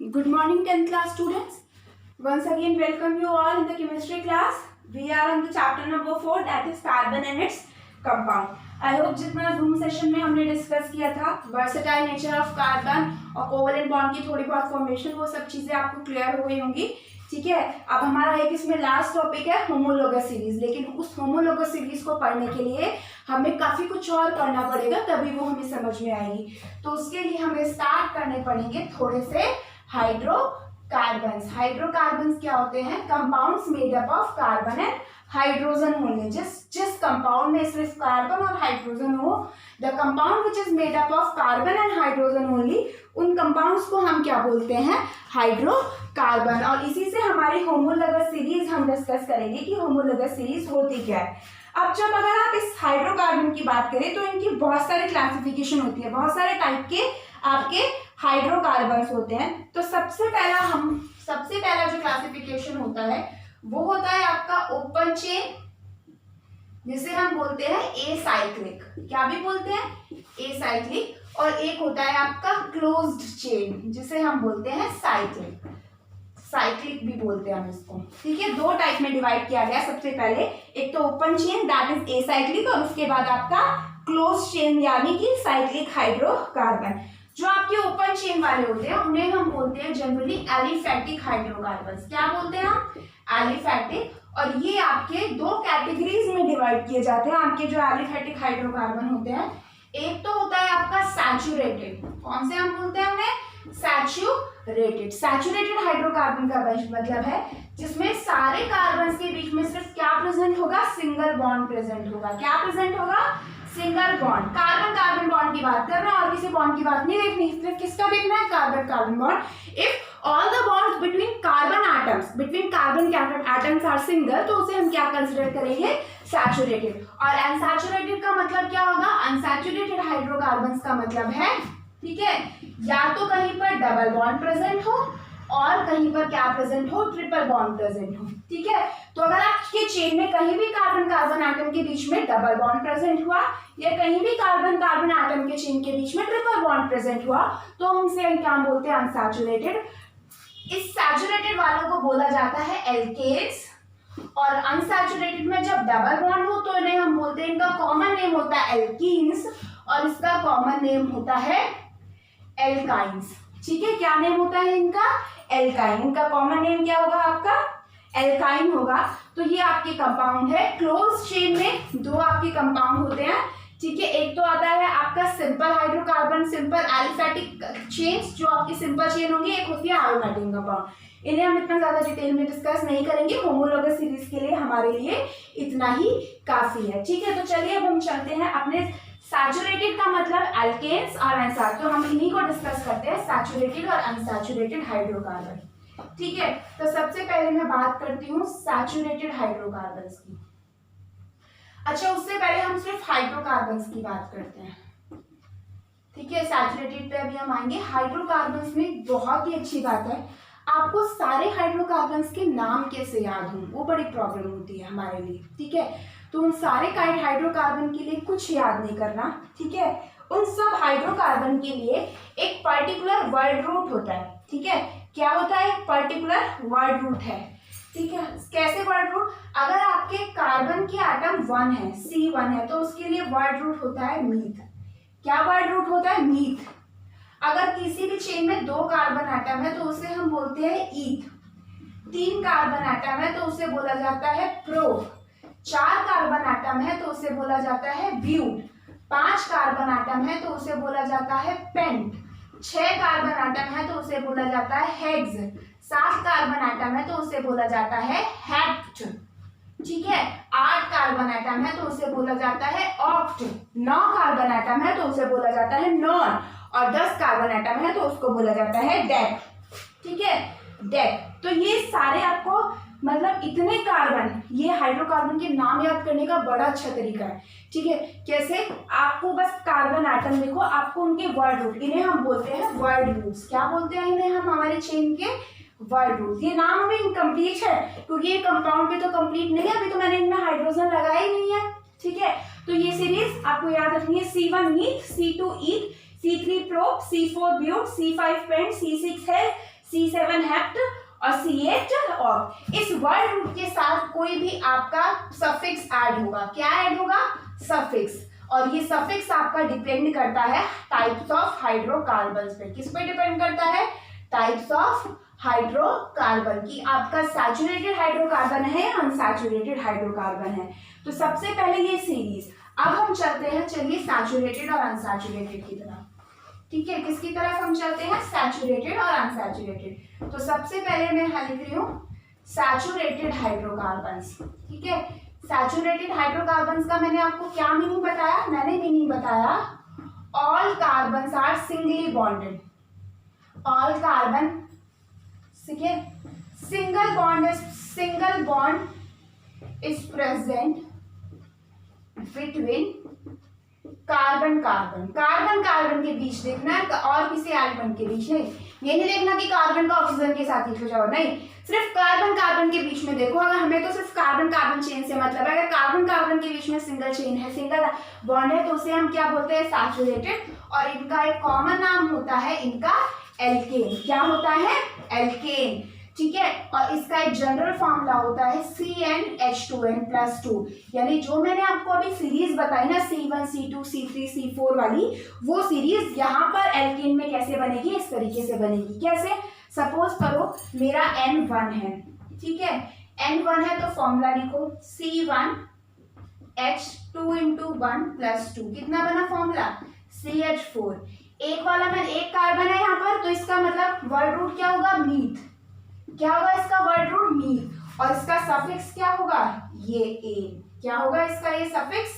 Good morning 10th class students. Once again welcome you all in the chemistry class. We are on the chapter number 4 that is carbon and its compound. I hope जितना zoom session में हमने discuss किया था versatile nature of carbon और covalent bond की थोड़ी बहुत formation वो सब चीजें आपको क्लियर हो गई होंगी. ठीक है, अब हमारा एक इसमें लास्ट टॉपिक है होमोलोगस सीरीज. लेकिन उस होमोलोगस सीरीज को पढ़ने के लिए हमें काफी कुछ और करना पड़ेगा, तभी वो हमें समझ में आएगी. तो उसके लिए हमें स्टार्ट करने पड़ेंगे थोड़े से हाइड्रोकार्बन्स. हाइड्रोकार्बन्स क्या होते हैं? Compounds made up of carbon and hydrogen only. जिस कंपाउंड में सिर्फ कार्बन और हाइड्रोजन हो, the compound which is made up of carbon and hydrogen only, उन कंपाउंड्स को हम क्या बोलते हैं? हाइड्रोकार्बन. और इसी से हमारी होमोलोगस सीरीज हम डिस्कस करेंगे कि होमोलोगस सीरीज होती क्या है. अब जब अगर आप इस हाइड्रोकार्बन की बात करें तो इनकी बहुत सारे क्लासिफिकेशन होती है, बहुत सारे टाइप के आपके हाइड्रोकार्बन्स होते हैं. तो सबसे पहला जो क्लासिफिकेशन होता है वो होता है आपका ओपन चेन, जिसे हम बोलते हैं एसाइक्लिक. क्या भी बोलते हैं? एसाइक्लिक. और एक होता है आपका क्लोज्ड चेन, जिसे हम बोलते हैं साइक्लिक. साइक्लिक भी बोलते हैं हम इसको. ठीक है, दो टाइप में डिवाइड किया गया. सबसे पहले एक तो open chain that is acyclic, और उसके बाद आपका क्लोज चेन यानी कि साइक्लिक हाइड्रोकार्बन. जो आपके ओपन चेन वाले होते हैं उन्हें हम बोलते हैं जनरली एलिफैटिक हाइड्रोकार्बन्स. क्या बोलते हैं हम? एलिफैटिक. और ये आपके दो कैटेगरीज में डिवाइड किए जाते हैं. आपके जो एलिफैटिक हाइड्रोकार्बन होते हैं, एक तो होता है आपका सैचुरेटेड. कौन से हम बोलते हैं उन्हें? सैचुरेटेड. सैचुरेटेड हाइड्रोकार्बन का मतलब है जिसमें सारे कार्बन के बीच में सिर्फ क्या प्रेजेंट होगा? सिंगल बॉन्ड प्रेजेंट होगा. क्या प्रेजेंट होगा? Single bond. Carbon carbon bond की बात कर रहे हैं और किसी बॉन्ड की बात नहीं देखनी, सिर्फ किसका देखना है? Carbon carbon bond. If all the bonds between carbon atoms are single, तो उसे हम क्या कंसिडर करेंगे? सैचुरेटेड. और अनसैचुरेटेड का मतलब क्या होगा? अनसैचुरेटेड हाइड्रोकार्बन्स का मतलब है, ठीक है, या तो कहीं पर डबल बॉन्ड प्रेजेंट हो और कहीं पर क्या प्रेजेंट हो? ट्रिपल बॉन्ड प्रेजेंट हो. ठीक है, तो अगर आपके चेन में कहीं भी कार्बन कार्बन एटम के बीच में डबल बॉन्ड प्रेजेंट हुआ या कहीं भी कार्बन कार्बन एटम के चेन के बीच में ट्रिपल बॉन्ड प्रेजेंट हुआ, तो हम उसे क्या बोलते हैं? अनसैचुरेटेड. इस सैचुरेटेड वालों को बोला जाता है एल्केन्स. और अनसैचुरेटेड में जब डबल बॉन्ड हो तो इन्हें हम बोलते हैं, इनका कॉमन नेम होता है एल्कीन्स और इसका कॉमन नेम होता है एल्काइंस. ठीक है, क्या नेम होता है इनका? एल्काइन. इनका कॉमन नेम क्या होगा आपका? एल्काइन होगा. तो ये आपके कंपाउंड है. क्लोज चेन में दो आपके कंपाउंड होते हैं. ठीक है, एक तो आता है आपका simple hydrocarbon, simple aliphatic chains जो आपकी सिंपल चेन होंगी. एक होती है एरोमेटिक कंपाउंड. इन्हें हम इतना ज्यादा डिटेल में डिस्कस नहीं करेंगे. होमोलोगस सीरीज के लिए हमारे लिए इतना ही काफी है. ठीक है, तो चलिए अब हम चलते हैं अपने सैचुरेटेड का मतलब एल्केन्स और अनसैचुरेटेड. तो हम इन्हीं को डिस्कस करते हैं, सैचुरेटेड और अनसैचुरेटेड हाइड्रोकार्बन. ठीक है, तो सबसे पहले मैं बात करती हूँ सैचुरेटेड हाइड्रोकार्बन्स की. अच्छा, उससे पहले हम सिर्फ हाइड्रोकार्बन्स की बात करते हैं. ठीक है, सैचुरेटेड पे अभी हम आएंगे. हाइड्रोकार्बन्स में बहुत ही अच्छी बात है, आपको सारे हाइड्रोकार्बन्स के नाम कैसे याद हों, वो बड़ी प्रॉब्लम होती है हमारे लिए. ठीक है, तो उन सारे हाइड्रोकार्बन के लिए कुछ याद नहीं करना. ठीक है, उन सब हाइड्रोकार्बन के लिए एक पर्टिकुलर वर्ड रूट होता है. ठीक है, क्या होता है? एक पर्टिकुलर वर्ड रूट है. ठीक है, कैसे वर्ड रूट? अगर आपके कार्बन के एटम 1 है, C1 है, तो उसके लिए वर्ड रूट होता है मीथ. क्या वर्ड रूट होता है? मीथ. अगर किसी भी चेन में 2 कार्बन एटम है तो उसे हम बोलते हैं ईथ. 3 कार्बन एटम है तो उसे बोला जाता है प्रोप. 4 कार्बन एटम है तो उसे बोला जाता है ब्यूट. 5 कार्बन एटम है तो उसे बोला जाता है पेंट. 6 कार्बन एटम है तो उसे बोला जाता है हेक्स. 7 कार्बन एटम है तो उसे बोला जाता है हेप्ट. ठीक है, 8 कार्बन एटम है तो उसे बोला जाता है ऑक्ट. 9 कार्बन एटम है तो उसे बोला जाता है नॉन. और 10 कार्बन एटम है तो उसको बोला जाता है डेक. ठीक है, डेक. तो ये सारे आपको मतलब इतने कार्बन, ये हाइड्रोकार्बन के नाम याद करने का बड़ा अच्छा तरीका है. ठीक है, कैसे? आपको बस कार्बन एटम देखो, आपको उनके वर्ड रूट, इन्हें हम बोलते हैं वर्ड रूट्स. क्या बोलते हैं इन्हें हम? हमारे चेन के वर्ड रूट. ये नाम अभी इनकम्प्लीट है क्योंकि ये कंपाउंड पे तो कंप्लीट नहीं है, अभी तो मैंने इनमें हाइड्रोजन लगाया ही नहीं है. ठीक है, तो ये सीरीज आपको याद रखनी है. C1 meth, C2 eth, C3 prop, C4 but, C5 pent, C6 है, C7 हेप्ट और C8 ऑक्ट। इस वर्ड रूट के साथ कोई भी आपका सफिक्स ऐड होगा। क्या ऐड होगा? सफिक्स। और ये सफिक्स आपका डिपेंड करता है टाइप्स ऑफ हाइड्रोकार्बन्स पे। किस पे डिपेंड करता है? टाइप्स ऑफ हाइड्रोकार्बन की आपका सैचुरेटेड हाइड्रोकार्बन है या अनसैचुरेटेड हाइड्रोकार्बन है। तो सबसे पहले ये सीरीज। अब हम चलते हैं, चलिए सैचुरेटेड और अनसैचुरेटेड की तरफ। ठीक है, किसकी तरफ हम चलते हैं? सैचुरेटेड और अनसैचुरेटेड। तो सबसे पहले मैं यहाँ लिख रही हूँ सैचुरेटेड हाइड्रोकार्बन्स। ठीक है, सैचुरेटेड हाइड्रोकार्बन्स का मैंने आपको क्या मीनिंग बताया? मैंने मीनिंग बताया all carbons are singly bonded. All carbon, ठीक है, single bond is present between carbon के बीच देखना है और किसी एलिमेंट के बीच नहीं। ये नहीं देखना कि कार्बन का ऑक्सीजन के साथ लिख जाओ, नहीं, सिर्फ कार्बन के बीच में देखो। अगर हमें तो सिर्फ कार्बन चेन से मतलब है, अगर कार्बन के बीच में सिंगल चेन है, सिंगल बॉन्ड है, तो उसे हम क्या बोलते हैं? सैचुरेटेड। और इनका एक कॉमन नाम होता है इनका एल्केन। क्या होता है? एल्केन। ठीक है, और इसका एक जनरल फॉर्मूला होता है CnH2n+2। यानी जो मैंने आपको अभी सीरीज बताई ना C1, C2, C3, C4 वाली, वो सीरीज यहाँ पर एल्केन में कैसे बनेगी? इस तरीके से बनेगी। कैसे? सपोज करो मेरा N1 है, ठीक है, N1 है तो फॉर्मूला लिखो C1H2 × 1 + 2। कितना बना फॉर्मूला? CH4। एक कार्बन है यहाँ पर, तो इसका मतलब वर्ड रूट क्या होगा? मीथ। क्या होगा इसका वर्ड रूट? मीथ। और इसका सफिक्स क्या होगा? ये एन। क्या होगा इसका ये सफिक्स?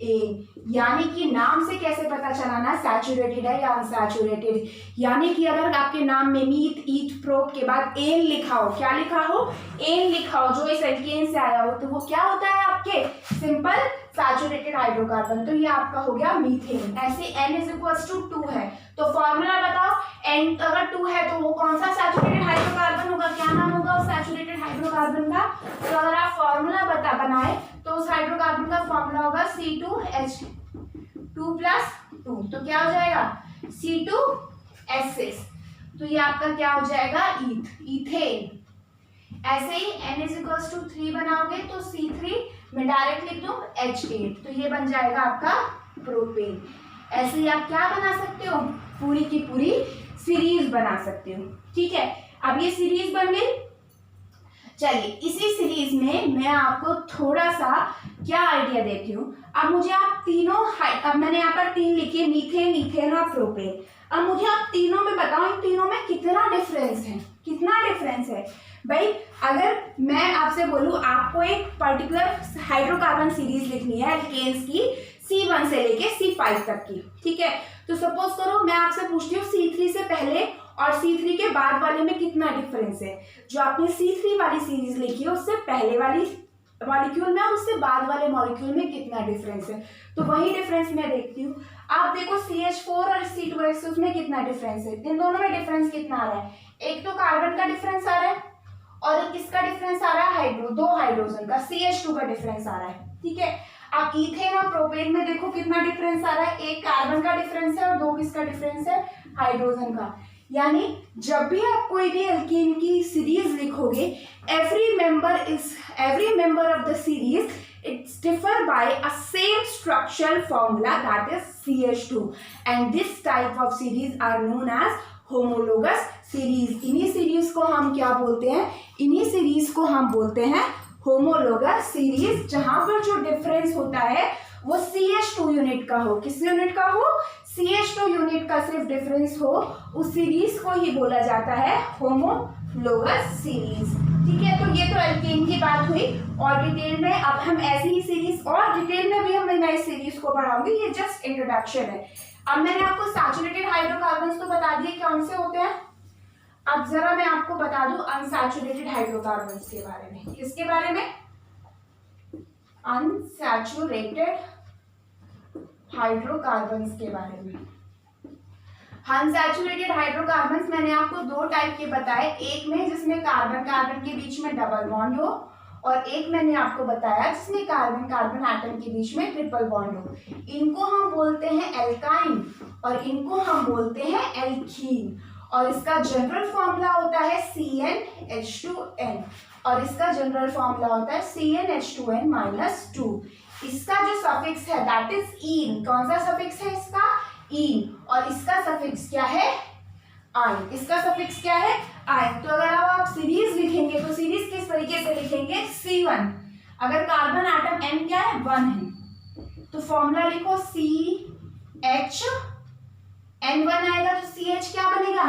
एन। यानी कि नाम से कैसे पता चलाना सैचुरेटेड है या अनसैचुरेटेड? यानी कि अगर आपके नाम में मीथ, ईथ, प्रोप के बाद एन लिखा हो, क्या लिखा हो? एन लिखा हो, जो इस एल्केन से आया हो, तो वो क्या होता है आपके? Simple saturated hydrocarbon. तो ये आपका हो गया मीथेन। ऐसे N = 2 है, तो फॉर्मूला बताओ। N अगर 2 है तो वो कौन सा सैचुरेटेड हाइड्रोकार्बन होगा? क्या नाम होगा उस सैचुरेटेड हाइड्रोकार्बन का? तो अगर आप फॉर्मूला बनाए तो उस हाइड्रोकार्बन का फॉर्मूला होगा C2H2 + 2। तो क्या हो जाएगा? C2H6। तो ये आपका क्या हो जाएगा? इथेन। ऐसे ही N = 3 बनाओगे तो C3 मैं डायरेक्ट लिख दूं H8, तो ये बन जाएगा आपका प्रोपेन। ऐसे ही आप क्या बना सकते हो? पूरी की पूरी सीरीज बना सकते हो। ठीक है, अब ये सीरीज बन गई। चलिए इसी सीरीज में मैं आपको थोड़ा सा क्या आइडिया देती हूँ। अब मुझे आप तीनों, अब मैंने यहाँ पर 3 लिखे, मीथेन, इथेन और प्रोपेन। अब मुझे आप तीनों में बताओ, इन तीनों में कितना डिफरेंस है? कितना डिफरेंस है भाई? अगर मैं आपसे बोलूं आपको एक पर्टिकुलर हाइड्रोकार्बन सीरीज लिखनी है एल्केन्स की, C1 से लेके C5 तक की, ठीक है, तो सपोज करो मैं आपसे पूछती हूँ C3 से पहले और C3 के बाद वाले में कितना डिफरेंस है। जो आपने C3 वाली सीरीज लिखी है उससे पहले वाली मॉलिक्यूल में और उससे बाद वाले मॉलिक्यूल में कितना डिफरेंस है, तो वही डिफरेंस मैं देखती हूँ। आप देखो CH4 और C2H उसमें कितना डिफरेंस है, इन दोनों में डिफरेंस कितना आ रहा है? एक तो कार्बन का डिफरेंस आ रहा है और किसका डिफरेंस आ रहा है? दो हाइड्रोजन का, CH2 का डिफरेंस आ रहा है। ठीक है, आप इथेन और प्रोपेन में देखो कितना डिफरेंस आ रहा है, एक कार्बन का डिफरेंस है और दो किसका डिफरेंस है? हाइड्रोजन का। यानी जब भी आप कोई भी एल्कीन की सीरीज लिखोगे, every member of the series it's differ by a same structural formula, that is CH2, and this type of series are known as homologous series। इन्हीं सीरीज को हम क्या बोलते हैं? इन्हीं सीरीज को हम बोलते हैं होमोलोगस सीरीज, जहां पर जो डिफरेंस होता है वो CH2 यूनिट का हो। किस यूनिट का हो? CH2 यूनिट का सिर्फ डिफरेंस हो, उस सीरीज को ही बोला जाता है होमोलोगस सीरीज। ठीक है, तो ये तो एल्केन की बात हुई और डिटेल में अब हम ऐसी ही सीरीज और डिटेल में भी हम नई सीरीज को पढ़ाऊंगी, ये जस्ट इंट्रोडक्शन है। अब मैंने आपको सैचुरेटेड हाइड्रोकार्बन्स तो बता दिए कौन से होते हैं, अब जरा मैं आपको बता दूं अनसैचुरेटेड हाइड्रोकार्बन्स के बारे में। किसके बारे में? अनसैचुरेटेड हाइड्रोकार्बन्स के बारे में। अनसैचुरेटेड हाइड्रोकार्बन्स मैंने आपको दो टाइप के बताए, एक में जिसमें कार्बन कार्बन के बीच में डबल बॉन्ड हो और एक मैंने आपको बताया जिसमें कार्बन कार्बन एटम के बीच में ट्रिपल बॉन्ड हो। इनको हम बोलते हैं एल्काइन और इनको हम बोलते हैं एल्कीन। और इसका जनरल फॉर्मूला होता है CnH2n, और इसका जनरल फॉर्मूला होता है CnH2n-2। इसका जो सफिक्स है दैट इज इन। कौन सा सफिक्स है इसका? इन। और इसका सफिक्स क्या है? आयन। इसका सफिक्स क्या है? आयन। तो अगर आप सीरीज लिखेंगे तो सीरीज किस तरीके से लिखेंगे? C1। अगर कार्बन एटम n क्या है? 1 है, तो फॉर्मूला लिखो CH, N1 आएगा तो CH क्या बनेगा?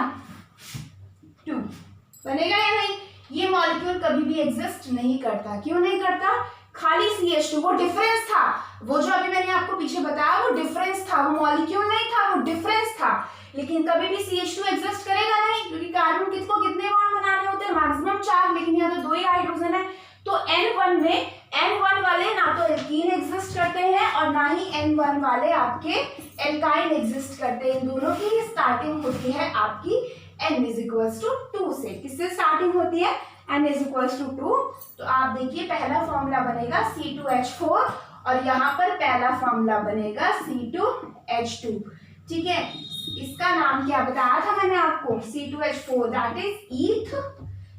2 बनेगा या नहीं? ये मॉलिक्यूल कभी भी एग्जिस्ट नहीं करता। क्यों नहीं करता? खाली CH2, वो डिफरेंस था, वो जो अभी मैंने आपको पीछे बताया वो डिफरेंस था, वो मॉलिक्यूल नहीं था, वो डिफरेंस था। लेकिन कभी भी CH2 एग्जिस्ट करेगा नहीं, क्योंकि कार्बन किसको कितने बॉन्ड बनाने होते हैं? मैक्सिमम 4, लेकिन यहाँ तो 2 ही हाइड्रोजन है। तो N1 में N1 वाले ना तो एल्कीन एग्जिस्ट करते हैं और ना ही N1 वाले आपके एल्काइन एग्जिस्ट करते हैं। इन दोनों की स्टार्टिंग होती है आपकी N = 2 से। किससे स्टार्टिंग होती है? N = 2। तो आप देखिए पहला फॉर्मूला बनेगा C2H4 और यहाँ पर पहला फॉर्मूला बनेगा C2H2। ठीक है, इसका नाम क्या बताया था मैंने आपको? C2H4 that is eth.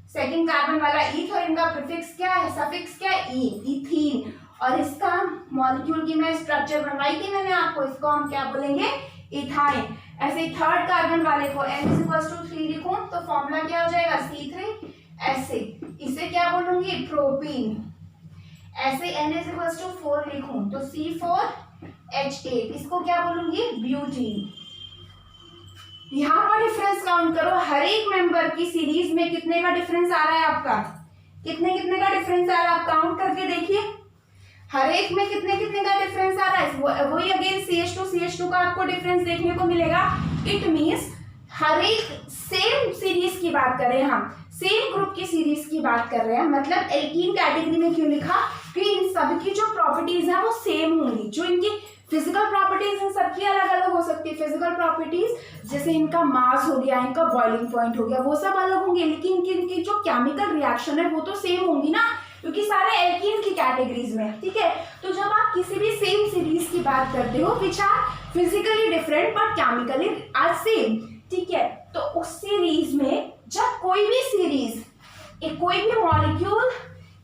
Second carbon वाला ईथ, और इनका प्रीफिक्स क्या है? सफिक्स क्या है? ई, इथीन। और इसका मॉलिक्यूल की मैं स्ट्रक्चर बनवाई थी मैंने आपको, इसको हम क्या बोलेंगे? इथाइन। ऐसे ही थर्ड कार्बन वाले को N = 3 लिखूं तो फॉर्मूला क्या हो जाएगा? C3। ऐसे इसे क्या बोलूंगी? प्रोपीन। ऐसे N = 4 लिखूं तो C4H8, इसको क्या बोलूंगी? ब्यूटीन। यहाँ पर डिफरेंस काउंट करो, हर एक मेंबर की सीरीज में कितने का डिफरेंस आ रहा है आपका? कितने कितने का डिफरेंस आ रहा है? आप काउंट करके देखिए, हर एक में कितने कितने का डिफरेंस आ रहा है। वही अगेन CH2 का आपको डिफरेंस देखने को मिलेगा। इट मीन्स हर एक सेम सीरीज की बात कर रहे हैं हम, सेम ग्रुप की सीरीज की बात कर रहे हैं। मतलब एल्कीन कैटेगरी में क्यों लिखा? कि इन सबकी जो प्रॉपर्टीज हैं वो सेम होंगी। जो इनकी फिजिकल प्रॉपर्टीज इन सबकी अलग अलग हो सकती है। फिजिकल प्रॉपर्टीज जैसे इनका मास हो गया, इनका बॉइलिंग पॉइंट हो गया, वो सब अलग होंगे, लेकिन इनकी जो केमिकल रिएक्शन है वो तो सेम होंगी ना, क्योंकि सारे एल्कीन की कैटेगरीज में। ठीक है, तो जब आप किसी भी सेम सीरीज की बात करते हो which are physically different but chemically are same, ठीक है, तो उस सीरीज में जब कोई भी सीरीज कोई भी मॉलिक्यूल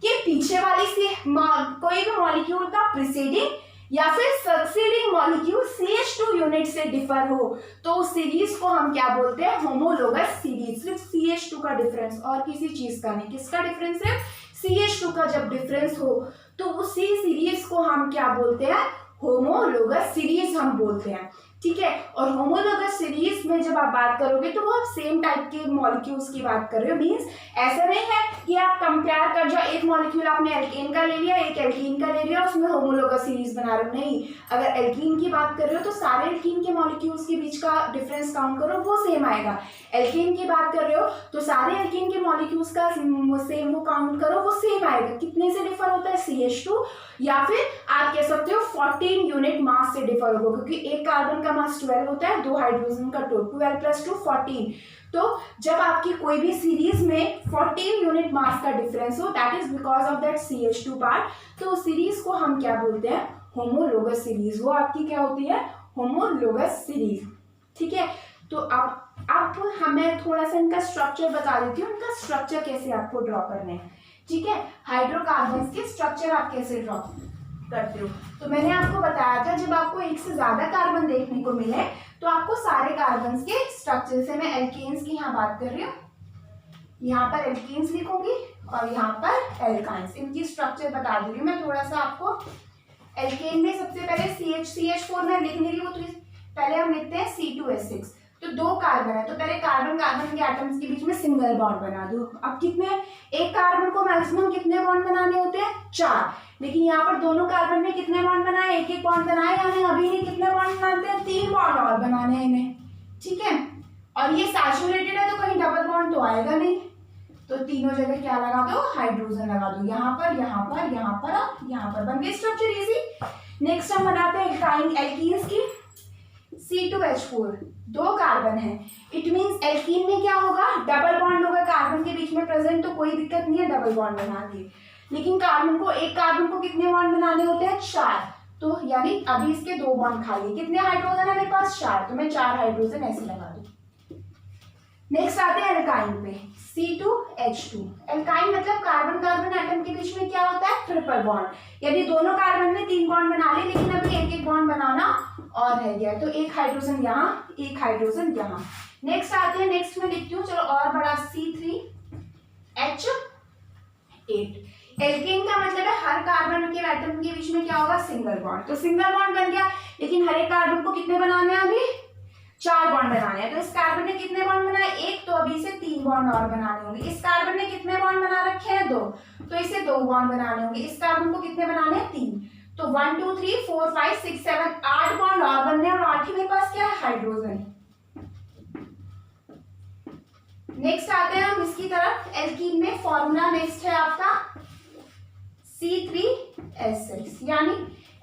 के पीछे वाली से कोई भी मॉलिक्यूल का प्रीसीडिंग या फिर सक्सीडिंग मॉलिक्यूल CH2 यूनिट से डिफर हो तो उस सीरीज को हम क्या बोलते हैं? Homologous series. सिर्फ CH2 का डिफरेंस और किसी चीज का नहीं। किसका डिफरेंस है? CH2 का जब डिफरेंस हो तो उसी सीरीज को हम क्या बोलते हैं? होमोलोगस सीरीज हम बोलते हैं। ठीक है, और होमोलोगस सीरीज में जब आप बात करोगे तो वो आप सेम टाइप के मॉलिक्यूल्स की बात कर रहे हो। मींस ऐसा नहीं है कि आप कंपेयर कर जाओ, एक मॉलिक्यूल आपने एल्केन का ले लिया, एक एल्कीन का ले लिया, उसमें होमोलोगस सीरीज बना रहे हो। नहीं, अगर एल्कीन की बात कर रहे हो तो सारे एल्कीन के मॉलिक्यूल्स के बीच का डिफरेंस काउंट करो, वो सेम आएगा। एल्कीन की बात कर रहे हो तो सारे एल्कीन के मॉलिक्यूल्स का सेम वो काउंट करो, वो सेम आएगा। कितने से डिफर होता है? CH2, या फिर आप कह सकते हो 14 यूनिट मास से डिफर होगा, क्योंकि एक कार्बन का मास 12 होता है, 2 हाइड्रोजन का 12 + 2 14। तो जब आपकी कोई भी सीरीज में 14 यूनिट मास का डिफरेंस हो that is because of that CH2 part, तो उस सीरीज को हम क्या बोलते हैं? Homologous series. वो आपकी क्या होती है? Homologous series. ठीक है, तो अब हमें थोड़ा सा इनका स्ट्रक्चर बता देती हूँ, इनका स्ट्रक्चर कैसे आपको ड्रॉ करना है। ठीक है, हाइड्रोकार्बन के स्ट्रक्चर आप कैसे ड्रॉ करते हो? तो मैंने आपको बताया था जब आपको एक से ज्यादा कार्बन देखने को मिले तो आपको सारे कार्बन के स्ट्रक्चर से, मैं एल्केन्स की यहाँ बात कर रही हूँ, यहाँ पर एल्केन्स लिखूंगी और यहाँ पर एल्काइंस, इनकी स्ट्रक्चर बता दे रही हूँ मैं थोड़ा सा आपको। एल्केन में सबसे पहले CH4 में लिखने की, वो तो पहले हम लिखते हैं C2H6। तो 2 कार्बन है तो पहले कार्बन के एटम्स के बीच में सिंगल बॉन्ड बना दो। अब कितने, एक कार्बन को मैक्सिमम कितने बॉन्ड बनाने होते हैं? 4, लेकिन यहाँ पर दोनों कार्बन में कितने बॉन्ड बनाए? एक एक बॉन्ड बनाए, यानी अभी नहीं कितने बॉन्ड बनाते हैं? 3 बॉन्ड और बनाने हैं इन्हें। ठीक है, और ये सैचुरेटेड है तो कहीं डबल बॉन्ड तो आएगा नहीं, तो तीनों जगह क्या लगा दो? हाइड्रोजन लगा दो, यहाँ पर, यहाँ पर, यहाँ पर और यहाँ पर। बन गई स्ट्रक्चर इजी। नेक्स्ट हम बनाते हैं एल्कीन्स की। C2H4, 2 कार्बन है, इट मीन्स एल्कीन में क्या होगा? डबल बॉन्ड होगा कार्बन के बीच में प्रेजेंट, तो कोई दिक्कत नहीं है, डबल बॉन्ड बना दिए। लेकिन एक कार्बन को कितने बॉन्ड बनाने होते हैं? 4, तो यानी अभी इसके 2 बॉन्ड खाली। कितने हाइड्रोजन है मेरे पास? 4, तो मैं 4 हाइड्रोजन ऐसे लगा दूं। नेक्स्ट आते हैं एल्काइन पे, C2H2। एल्काइन मतलब कार्बन कार्बन एटम के बीच में क्या होता है, ट्रिपल बॉन्ड, यानी दोनों कार्बन ने 3 बॉन्ड बना लिए, लेकिन अभी एक एक बॉन्ड बनाना और रह गया, तो एक हाइड्रोजन यहाँ, एक हाइड्रोजन यहाँ। नेक्स्ट आते हैं, नेक्स्ट में लिखती हूँ, चलो और बड़ा, C3H8। एल्केन का मतलब है हर कार्बन के एटम के बीच में क्या होगा, सिंगल बॉन्ड, तो सिंगल बॉन्ड बन गया, लेकिन हर एक कार्बन को कितने बनाने हैं, अभी 4 बॉन्ड बनाने हैं। तो इस कार्बन ने कितने बॉन्ड बनाए, एक, तो अभी इसे 3 बॉन्ड और बनाने होंगे। इस कार्बन ने कितने बॉन्ड बना रखे हैं, 2, तो इसे 2 बॉन्ड बनाने होंगे। इस कार्बन को कितने बनाने हैं, 3, तो 1 2 3 4 5 6 7 8 बॉन्ड और बनने हैं, और 8 ही मेरे पास क्या है, हाइड्रोजन। नेक्स्ट आते हैं हम इसकी तरफ, एल्कीन में फॉर्मूला नेक्स्ट है आपका C3H6, यानी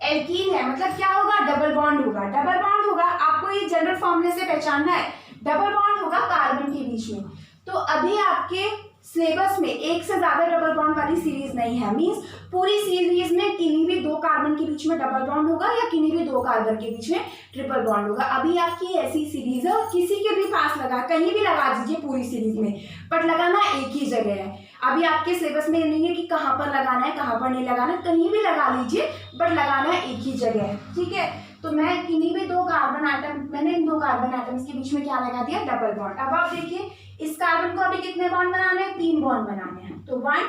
एल्कीन है मतलब क्या होगा, डबल बॉन्ड होगा, डबल बॉन्ड होगा, आपको ये जनरल फॉर्मूले से पहचानना है, डबल बॉन्ड होगा कार्बन के बीच में। तो अभी आपके सिलेबस में एक से ज्यादा डबल बॉन्ड वाली सीरीज नहीं है, मींस पूरी सीरीज में किन्हीं भी 2 कार्बन के बीच में डबल बॉन्ड होगा या किन्हीं भी 2 कार्बन के बीच में ट्रिपल बॉन्ड होगा। अभी आपकी ऐसी सीरीज है, किसी के भी पास लगा, कहीं भी लगा दीजिए पूरी सीरीज में, बट लगाना एक ही जगह है। अभी आपके सिलेबस में नहीं है कि कहाँ पर लगाना है, कहाँ पर नहीं लगाना है, कहीं भी लगा लीजिए, बट लगाना एक ही जगह है, ठीक है। तो मैं किन्हीं भी 2 कार्बन एटम, मैंने इन 2 कार्बन एटम्स के बीच में क्या लगा दिया, डबल बॉन्ड। अब आप देखिए इस कार्बन को अभी कितने बॉन्ड बनाने हैं, 3 बॉन्ड बनाने हैं, तो 1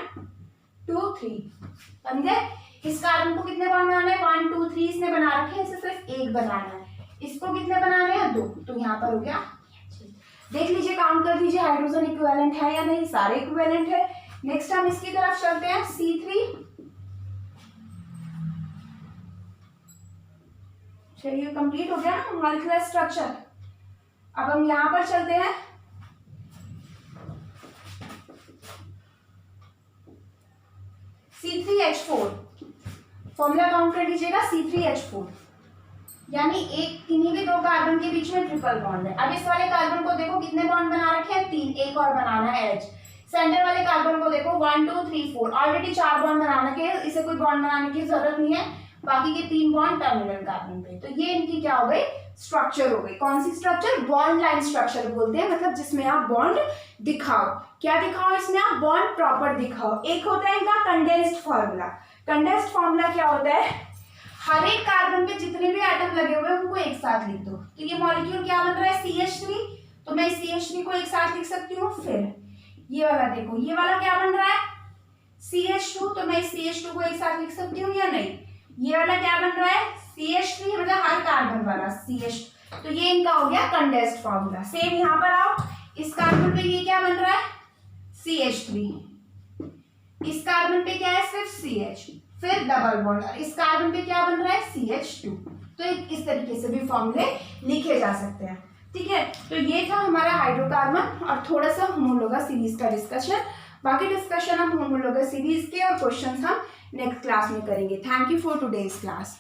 2 3 बन गए। इस कार्बन को कितने बॉन्ड बनाने हैं, 1 2 3 इसने बना रखे हैं, इसे सिर्फ 1 बनाना है। इसको कितने बनाने हैं, 2, तो यहाँ पर हो गया। देख लीजिए, काउंट कर लीजिए हाइड्रोजन इक्विवेलेंट है या नहीं, सारे इक्विवेलेंट है। नेक्स्ट हम इसकी तरफ चलते हैं, C3। चलिए कंप्लीट हो गया ना मॉलिक्यूलर स्ट्रक्चर। अब हम यहां पर चलते हैं, C3H4। फॉर्मूला काउंट कर लीजिएगा, C3H4 यानी एक, किन्हीं भी 2 कार्बन के बीच में ट्रिपल बॉन्ड है। अब इस वाले कार्बन को देखो कितने बॉन्ड बना रखे हैं, 3, एक और बनाना है H। सेंटर वाले कार्बन को देखो 1 2 3 4, ऑलरेडी 4 बॉन्ड बनाने के, इसे कोई बॉन्ड बनाने की जरूरत नहीं है, बाकी के 3 बॉन्ड टर्मिनल कार्बन पे। तो ये इनकी क्या हो गई, स्ट्रक्चर हो गई। कौन सी स्ट्रक्चर, बॉन्ड लाइन स्ट्रक्चर बोलते हैं, मतलब जिसमें आप बॉन्ड दिखाओ। क्या दिखाओ इसमें, आप बॉन्ड प्रॉपर दिखाओ। एक होता है इनका कंडेंस्ड फार्मूला। कंडेंस्ड फार्मूला क्या होता है, हर एक कार्बन पे जितने भी एटम लगे हुए हैं उनको एक साथ लिख दो। तो ये मॉलिक्यूल क्या बन रहा है, CH3, तो मैं CH3 को एक साथ लिख सकती हूँ। फिर ये वाला देखो, ये वाला क्या बन रहा है, CH2, तो मैं CH2 को एक साथ लिख सकती हूँ या नहीं। ये वाला क्या बन रहा है, CH3, मतलब हर कार्बन वाला CH, तो ये इनका हो गया कंडेंस्ड फार्मूला। सेम यहाँ पर आओ, इस कार्बन पे ये क्या बन रहा है, CH3, इस कार्बन पे क्या है, सिर्फ CH, फिर डबल बॉन्ड, और इस कार्बन पे क्या बन रहा है, CH2। तो इस तरीके से भी फॉर्मूले लिखे जा सकते हैं, ठीक है। तो ये था हमारा हाइड्रोकार्बन और थोड़ा सा होमोलोगस सीरीज का डिस्कशन। बाकी डिस्कशन हम होमोलोगस सीरीज के और क्वेश्चंस हम नेक्स्ट क्लास में करेंगे। Thank you for today's class.